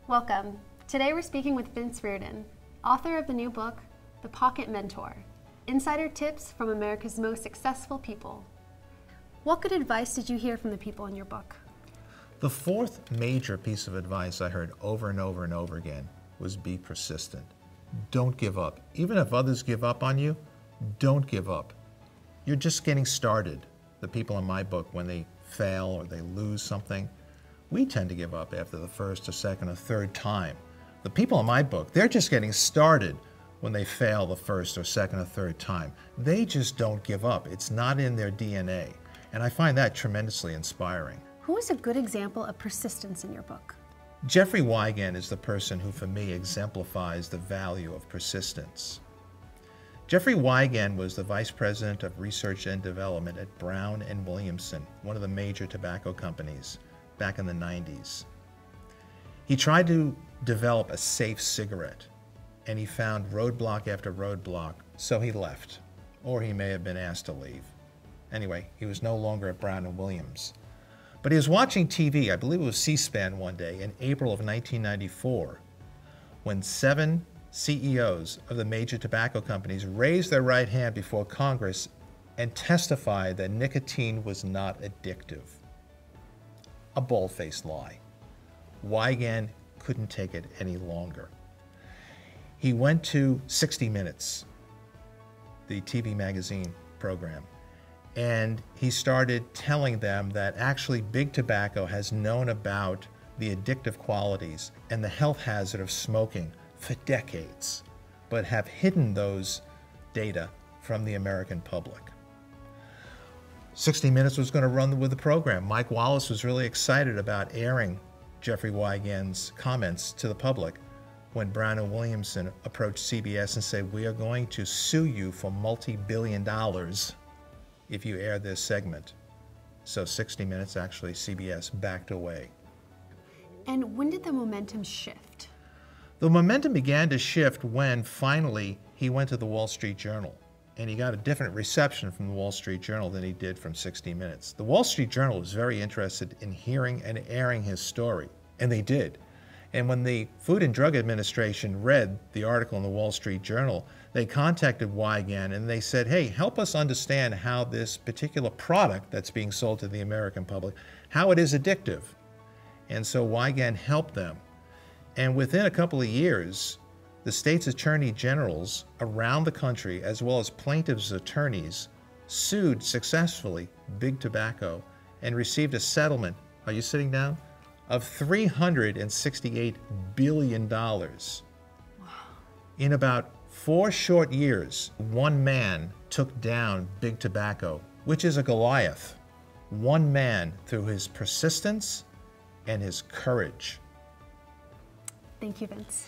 Welcome. Today we're speaking with Vince Reardon, author of the new book, The Pocket Mentor, Insider Tips from America's Most Successful People. What good advice did you hear from the people in your book? The fourth major piece of advice I heard over and over and over again was be persistent. Don't give up. Even if others give up on you, don't give up. You're just getting started. The people in my book, when they fail or they lose something, we tend to give up after the first or second or third time. The people in my book, they're just getting started when they fail the first or second or third time. They just don't give up. It's not in their DNA. And I find that tremendously inspiring. Who is a good example of persistence in your book? Jeffrey Wigand is the person who, for me, exemplifies the value of persistence. Jeffrey Wigand was the Vice President of Research and Development at Brown and Williamson, one of the major tobacco companies, back in the 90s. He tried to develop a safe cigarette, and he found roadblock after roadblock, so he left. Or he may have been asked to leave. Anyway, he was no longer at Brown and Williams. But he was watching TV, I believe it was C-SPAN one day, in April of 1994, when 7 CEOs of the major tobacco companies raised their right hand before Congress and testified that nicotine was not addictive. A bald-faced lie. Wigand couldn't take it any longer. He went to 60 Minutes, the TV magazine program, and he started telling them that actually big tobacco has known about the addictive qualities and the health hazard of smoking for decades, but have hidden those data from the American public. 60 Minutes was going to run with the program. Mike Wallace was really excited about airing Jeffrey Wigand's comments to the public when Brown and Williamson approached CBS and said, "We are going to sue you for multi-billion dollars if you air this segment." So 60 Minutes, actually, CBS backed away. And when did the momentum shift? The momentum began to shift when finally he went to the Wall Street Journal, and he got a different reception from the Wall Street Journal than he did from 60 Minutes. The Wall Street Journal was very interested in hearing and airing his story, and they did. And when the Food and Drug Administration read the article in the Wall Street Journal, they contacted Wigand and they said, "Hey, help us understand how this particular product that's being sold to the American public, how it is addictive." And so Wigand helped them. And within a couple of years, the state's attorney generals around the country, as well as plaintiffs' attorneys, sued successfully Big Tobacco and received a settlement, are you sitting down, of $368 billion. Wow. In about 4 short years, one man took down Big Tobacco, which is a Goliath. One man, through his persistence and his courage. Thank you, Vince.